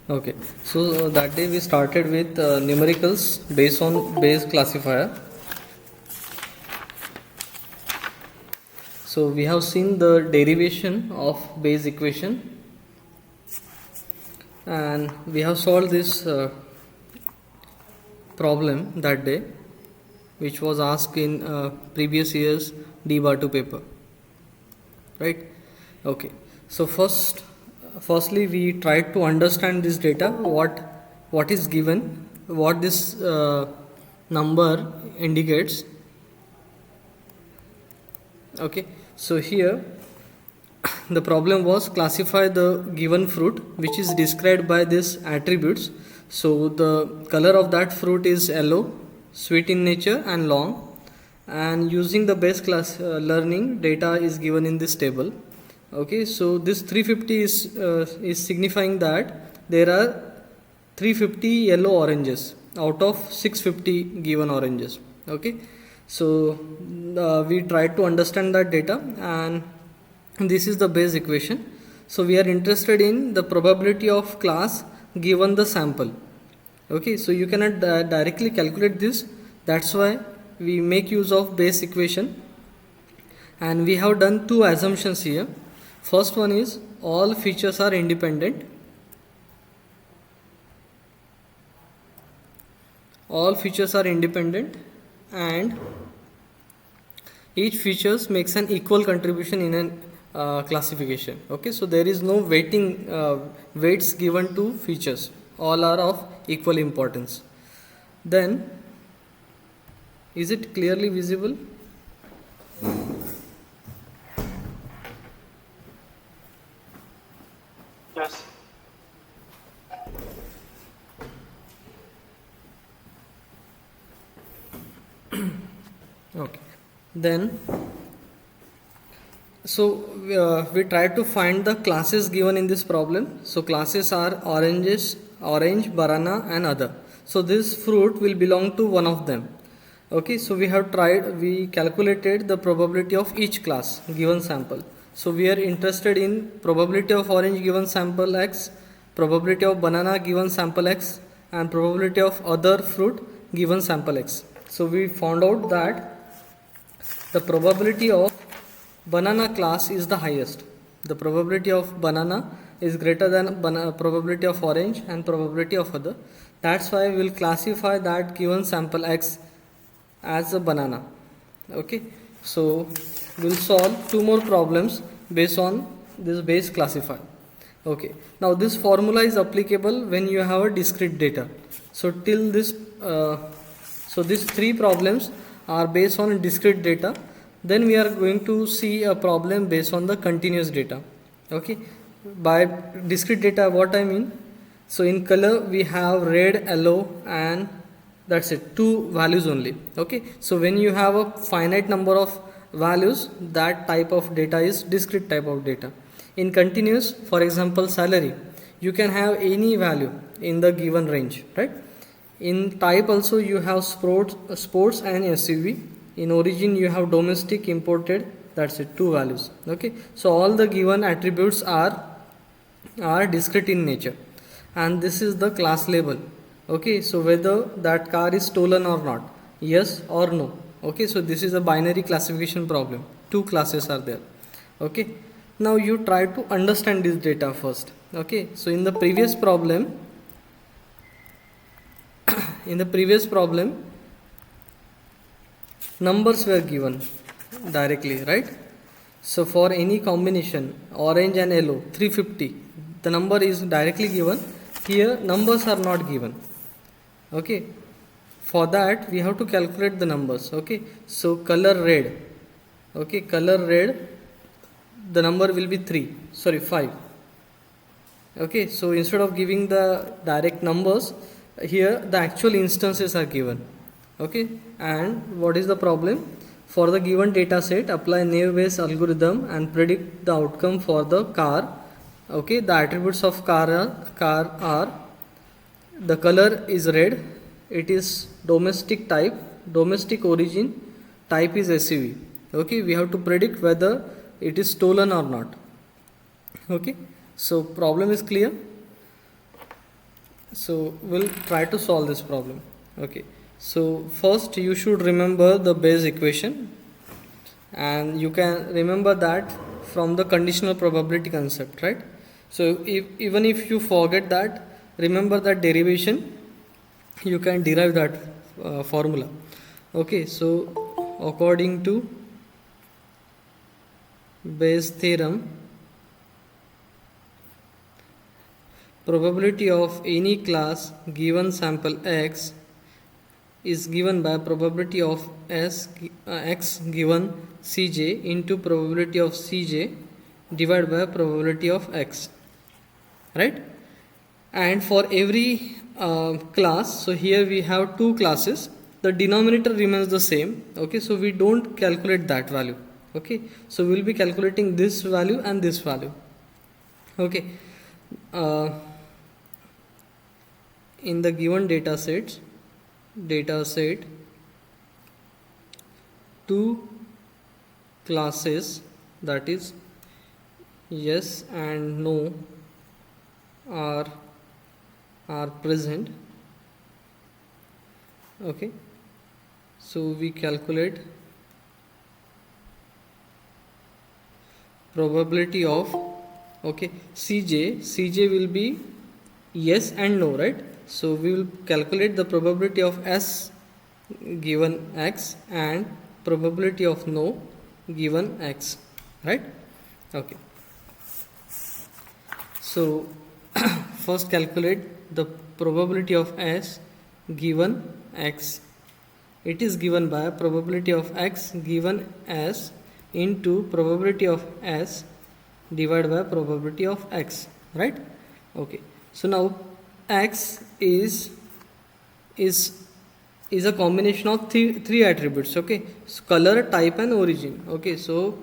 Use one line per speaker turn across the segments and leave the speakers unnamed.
Okay, so that day we started with numericals based on Bayes classifier. So we have seen the derivation of Bayes equation, and we have solved this problem that day, which was asked in previous year's D bar 2 paper, right? Okay, so firstly we tried to understand this data, what is given, what this number indicates. Okay, so here the problem was classify the given fruit which is described by these attributes. So the color of that fruit is yellow, sweet in nature and long, and using the Bayes class learning data is given in this table. Okay, so this 350 is signifying that there are 350 yellow oranges out of 650 given oranges. Okay, so we tried to understand that data, and this is the Bayes equation. So we are interested in the probability of class given the sample. Okay, so you cannot directly calculate this, that's why we make use of Bayes equation, and we have done two assumptions here. First one is all features are independent. All features are independent and each features makes an equal contribution in an classification. Okay, so there is no weights given to features, all are of equal importance. Then is it clearly visible?
Yes.
Okay, then so we try to find the classes given in this problem. So classes are orange, banana and other. So this fruit will belong to one of them. Okay, so we calculated the probability of each class given sample. So we are interested in probability of orange given sample X, probability of banana given sample X, and probability of other fruit given sample X. So we found out that the probability of banana class is the highest. The probability of banana is greater than probability of orange and probability of other. That's why we will classify that given sample X as a banana. Okay, so we'll solve two more problems based on this Bayes classifier. Okay, now this formula is applicable when you have a discrete data. So till this so these three problems are based on discrete data. Then we are going to see a problem based on the continuous data. Okay, by discrete data what I mean, so in color we have red, yellow and that's it, two values only. Okay, so when you have a finite number of values, that type of data is discrete type of data. In continuous, for example salary, you can have any value in the given range, right? In type also you have sports and SUV. In origin you have domestic, imported, that's it, two values. Okay, so all the given attributes are discrete in nature, and this is the class label. Okay, so whether that car is stolen or not, yes or no. Okay, so this is a binary classification problem, two classes are there. Okay, now you try to understand this data first. Okay, so in the previous problem numbers were given directly, right? So for any combination orange and yellow 350, the number is directly given. Here numbers are not given. Okay, for that we have to calculate the numbers. Okay, so color red, the number will be 5. Okay, so instead of giving the direct numbers, here the actual instances are given. Okay, and what is the problem? For the given data set, apply Naive-Bayes algorithm and predict the outcome for the car. Okay, the attributes of car are the color is red, it is domestic type, domestic origin, type is SUV. Okay, we have to predict whether it is stolen or not. Okay, so problem is clear. So we'll try to solve this problem. Okay, so first you should remember the base equation, and you can remember that from the conditional probability concept, right? So even if you forget that, remember that derivation, you can derive that formula. Okay, so according to Bayes theorem, probability of any class given sample X is given by probability of X given Cj into probability of Cj divided by probability of X, right? And for every class, so here we have two classes, the denominator remains the same. Okay, so we don't calculate that value. Okay, so we'll be calculating this value and this value. Okay, in the given data set, two classes, that is yes and no, are present. Okay, so we calculate probability of, okay, Cj will be yes and no, right? So we will calculate the probability of S given X and probability of no given X, right? Okay, so first calculate the probability of S given X. It is given by probability of X given S into probability of S divided by probability of X, right? Okay, so now X is a combination of three attributes. Okay, so color, type and origin. Okay, so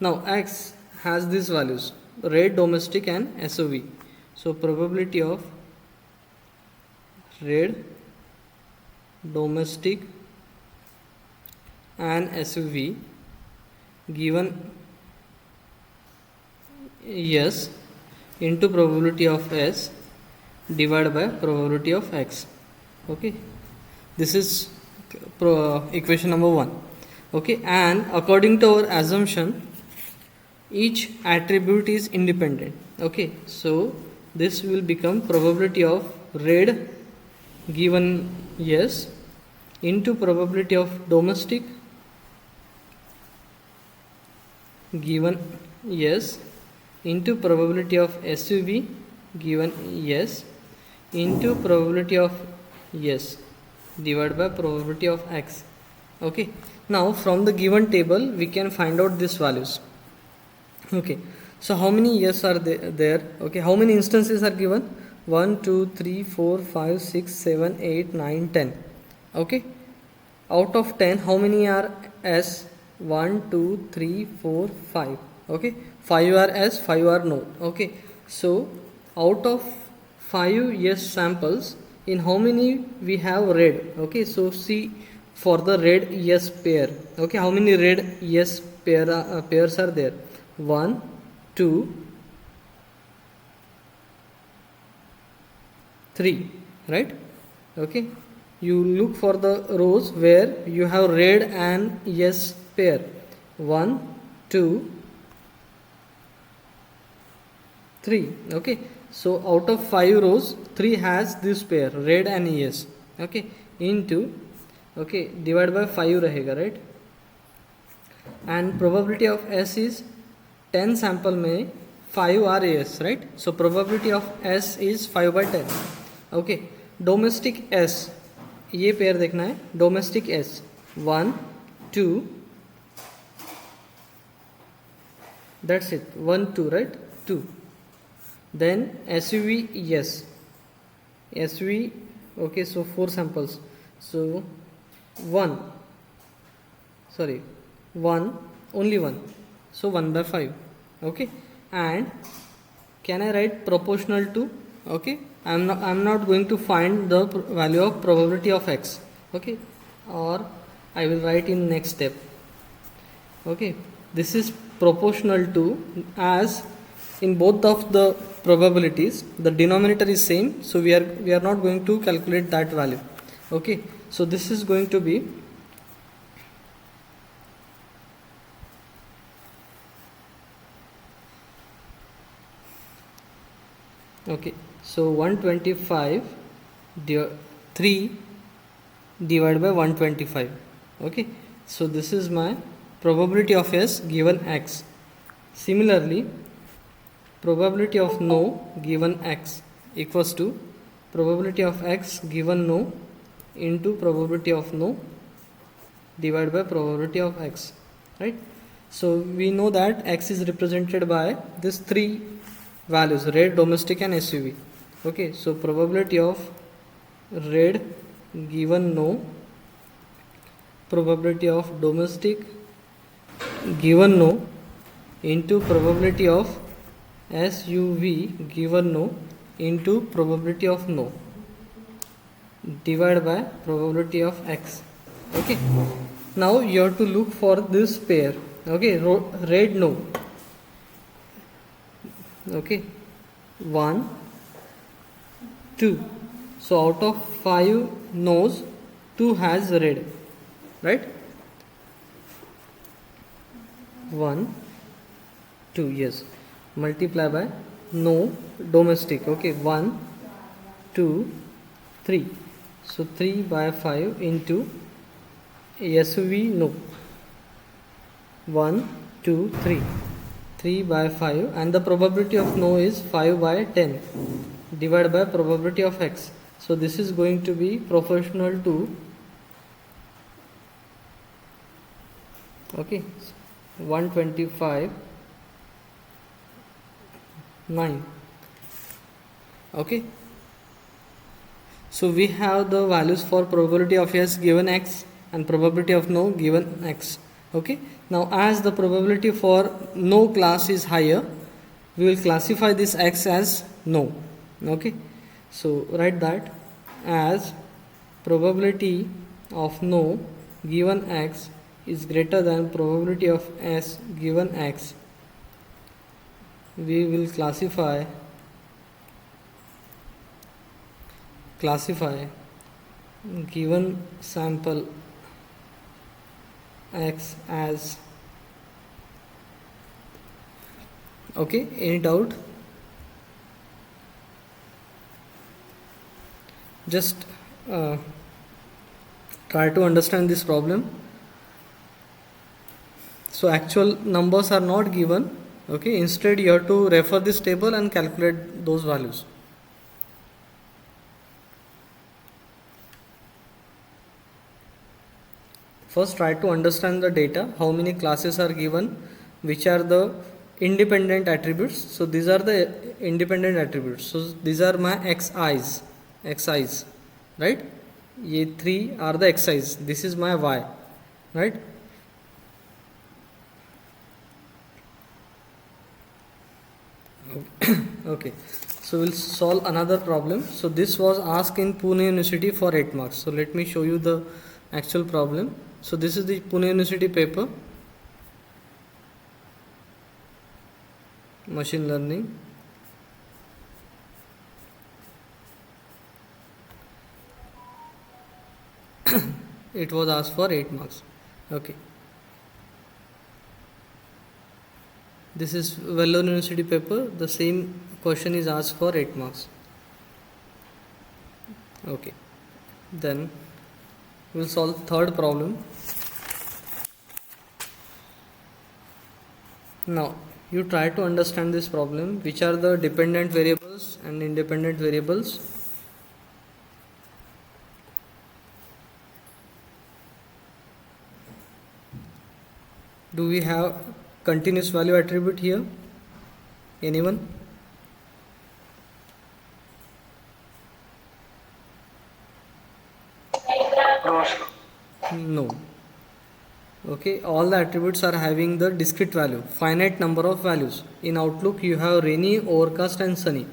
now X has these values: red, domestic and SOV. So probability of red, domestic and SUV given yes into probability of S divided by probability of X. Okay, this is equation number 1. Okay, and according to our assumption, each attribute is independent. Okay, so this will become probability of red given yes into probability of domestic given yes into probability of SUV given yes into probability of yes divided by probability of X. Okay, now from the given table we can find out these values. Okay, so how many yes are there? Okay, how many instances are given? 1 2 3 4 5 6 7 8 9 10. Okay, out of 10 how many are S? 1 2 3 4 5. Okay, 5 are S, 5 are no. Okay, so out of 5 yes samples, in how many we have red? Okay, so see for the red yes pair. Okay, how many red yes pairs are there? 1 2 3, right? Okay, you look for the rows where you have red and yes pair. 1 2 3. Okay, so out of 5 rows 3 has this pair red and yes. Okay, into, okay, divided by 5 rahega, right? And probability of S is 10 sample में 5 are yes, right? So probability of S is 5 by 10. Okay, domestic S, ये pair देखना है. Domestic S 1 2, that's it, 1 2, right? 2. Then SUV yes, SUV, okay, so 4 samples, so 1, sorry, 1, only 1, so 1 by 5. Okay, and can I write proportional to? Okay, I'm not going to find the value of probability of X. Okay, or I will write in next step. Okay, this is proportional to, as in both of the probabilities the denominator is same, so we are not going to calculate that value. Okay, so this is going to be okay, so 125 3 divided by 125. Okay, so this is my probability of S given X. Similarly, probability of no given X equals to probability of X given no into probability of no divided by probability of X, right? So we know that X is represented by these three values: red, domestic and SUV. Okay, so probability of red given no, probability of domestic given no into probability of SUV given no into probability of no divided by probability of X. Okay, now you have to look for this pair. Okay, red no. Okay, 1 2, so out of 5 no's 2 has red, right? 1 2, yes, multiply by no domestic. Okay, 1 2 3, so 3 by 5 into SUV no, 1 2 3, 3 by 5, and the probability of no is 5 by 10 divided by probability of X. So this is going to be proportional to, okay, 125 9. Okay, so we have the values for probability of S given X and probability of no given X. Okay, now as the probability for no class is higher, we will classify this X as no. Okay, so write that as probability of no given X is greater than probability of S given X, we will classify given sample X as, okay, any doubt? Just try to understand this problem. So actual numbers are not given. Okay, instead you have to refer this table and calculate those values. First try to understand the data, how many classes are given, which are the independent attributes. So these are the independent attributes. So these are my xi's, right? Ye 3 are the xi's. This is my y, right? Okay, so we'll solve another problem. So this was asked in Pune University for 8 marks. So let me show you the actual problem. So this is the Pune University paper, machine learning. It was asked for 8 marks. Okay, this is Vellore University paper. The same question is asked for 8 marks. Okay, then we'll solve third problem. Now you try to understand this problem, which are the dependent variables and independent variables. Do we have continuous value attribute here? Anyone? No. Okay, all the attributes are having the discrete value, finite number of values. In Outlook you have rainy, overcast and sunny.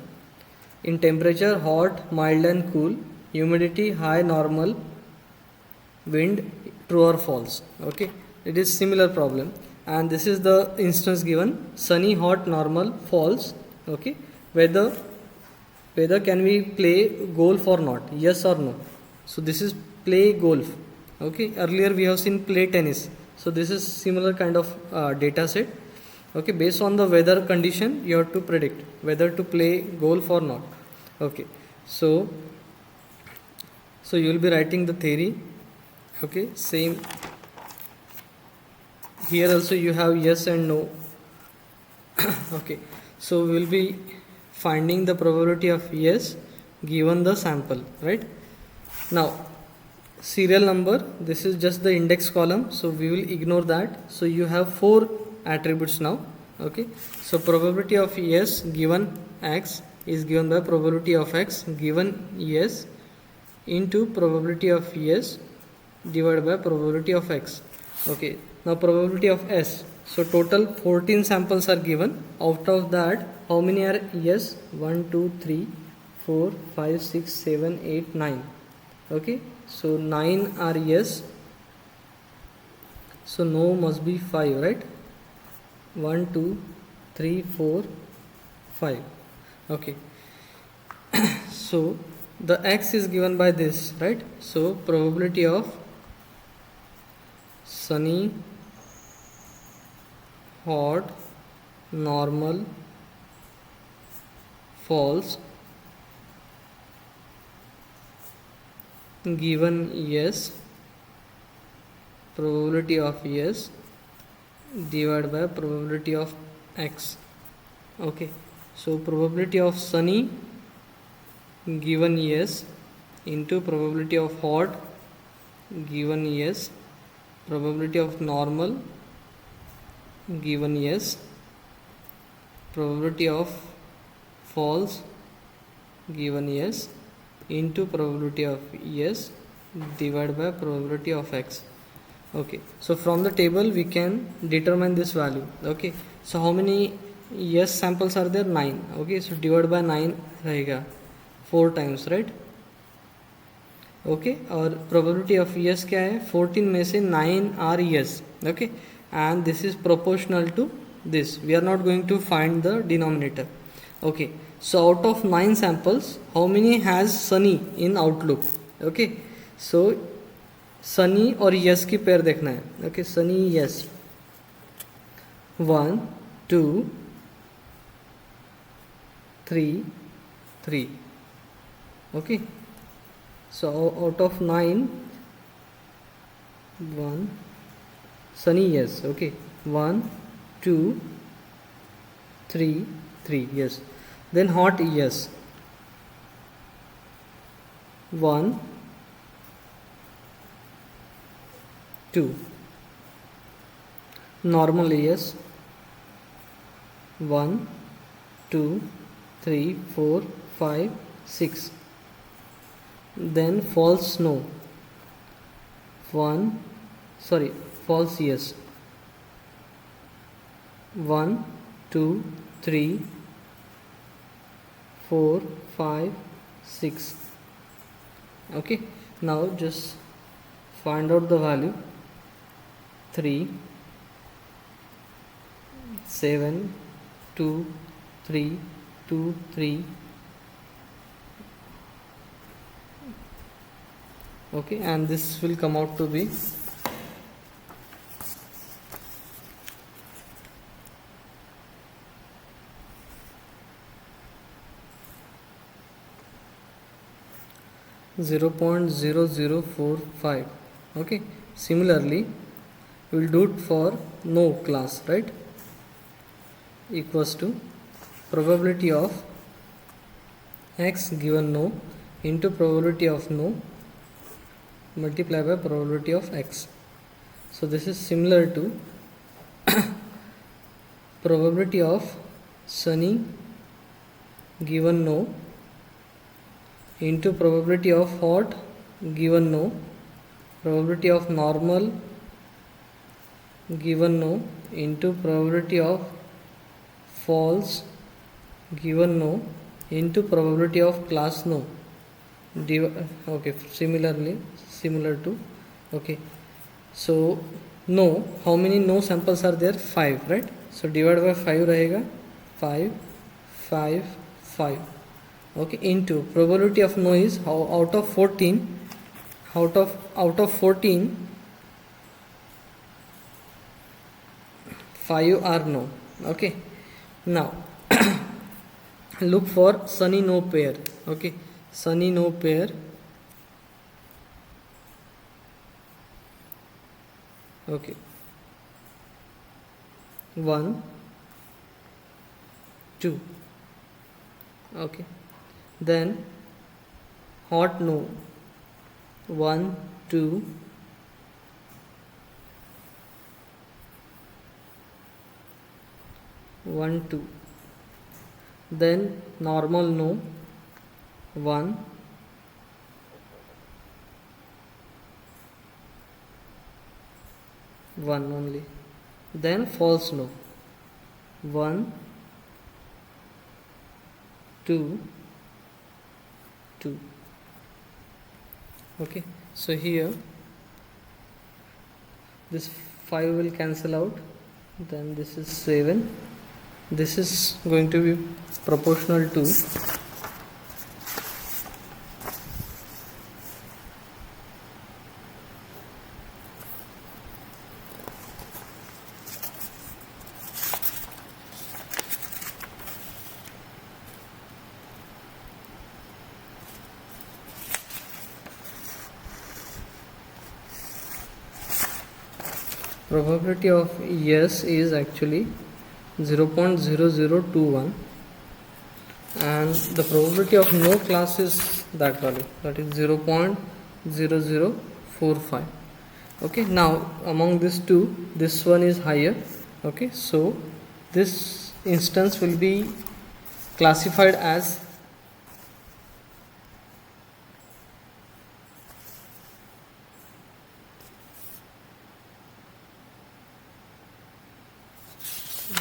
In temperature, hot, mild and cool. Humidity, high, normal. Wind, true or false. Okay, it is similar problem. and this is the instance given: sunny, hot, normal, false. Okay, whether can we play golf or not, yes or no. So this is play golf. Okay, earlier we have seen play tennis, so this is similar kind of data set. Okay, based on the weather condition you have to predict whether to play golf or not. Okay, so you will be writing the theory. Okay, same here also you have yes and no. Okay, so we will be finding the probability of yes given the sample, right? Now serial number, this is just the index column, so we will ignore that. So you have 4 attributes now. Okay, so probability of yes given x is given by probability of x given yes into probability of yes divided by probability of x. Okay, now probability of s. So total 14 samples are given. Out of that, how many are yes? 1 2 3 4 5 6 7 8 9. Okay, so 9 are yes, so no must be 5, right? 1 2 3 4 5. Okay, so the x is given by this, right? So probability of sunny, hot, normal, false given yes, probability of yes divided by probability of x. Okay, so probability of sunny given yes into probability of hot given yes, probability of normal given yes, probability of false given yes into probability of yes divided by probability of x. Okay, so from the table we can determine this value. Okay, so how many yes samples are there? 9. Okay, so divided by 9 रहेगा 4 times, right? Okay, और probability of yes क्या है? 14 में से 9 are yes. Okay, and this is proportional to this. We are not going to find the denominator. Okay, so out of 9 samples, how many has sunny in outlook? Okay, so sunny और yes की pair देखना है. Okay, sunny yes 1 2 3 3. Okay, so out of 9, 1 sunny yes. Okay, 1 2 3 3 yes. Then hot yes 1 2. Normal yes 1 2 3 4 5 6. Then false no false yes 1 2 3 4 5 6. Okay, now just find out the value. 3 7 2 3 2 3. Okay, and this will come out to be 0.0045. Okay, similarly we will do it for no class, right? Equals to probability of x given no into probability of no multiply by probability of x. So this is similar to probability of sunny given no into probability of hot given no, probability of normal given no into probability of false given no into probability of class no. Okay, similar to, okay, so no, how many no samples are there? 5, right? So divided by 5 रहेगा 5 5 5. Okay, into probability of no is how out of 14, out of 14, 5 are no. Okay, now look for sunny no pair. Okay, sunny no pair. Okay, 1 2. Okay, then hot no 1 2 1 2. Then normal no 1 1 only. Then false no 1 2 2. Okay, so here this 5 will cancel out, then this is 7, this is going to be proportional to probability of yes is actually 0.0021, and the probability of no class is that value, that is 0.0045. Okay, now among these two, this one is higher. Okay, so this instance will be classified as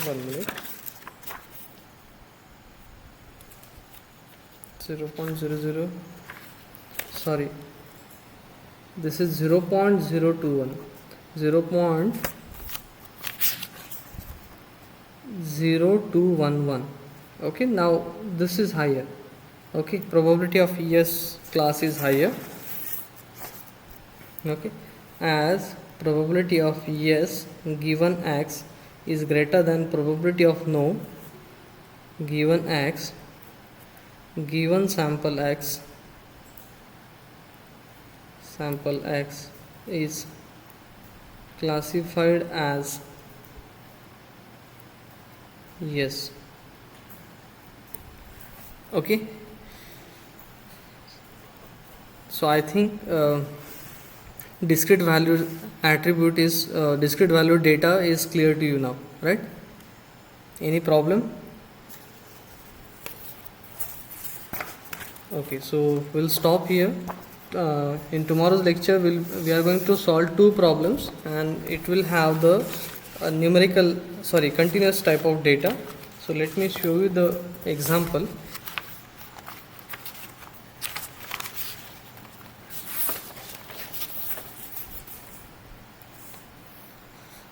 one minute 0.00, sorry, this is 0.021, 0.0211. Okay, now this is higher. Okay, probability of yes class is higher. Okay, as probability of yes given x is greater than probability of no given x given sample x is classified as yes. Okay, so I think discrete value attribute is discrete value data is clear to you now, right? Any problem? Okay, so we'll stop here. In tomorrow's lecture we are going to solve two problems, and it will have the continuous type of data. So let me show you the example.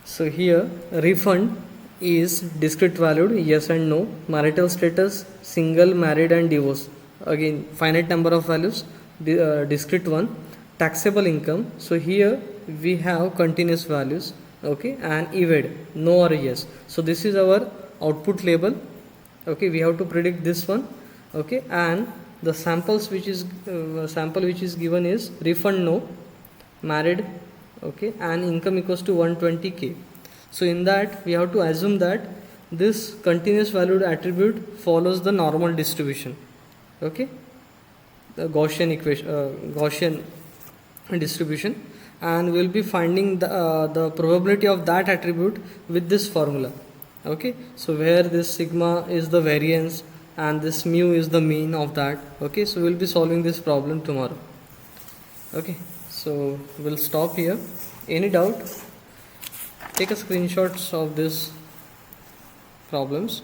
So here refund is discrete valued yes and no, marital status single, married and divorced, again finite number of values, discrete one, taxable income. So here we have continuous values. Okay, and evade no or yes. So this is our output label. Okay, we have to predict this one. Okay, and the samples which is sample which is given is refund no, married, okay, and income equals to 120k. So in that we have to assume that this continuous valued attribute follows the normal distribution. Okay, the Gaussian equation, Gaussian distribution, and we will be finding the probability of that attribute with this formula. Okay, so where this sigma is the variance and this mu is the mean of that. Okay, so we will be solving this problem tomorrow. Okay, so we'll stop here. Any doubt? Take a screenshots of these problems.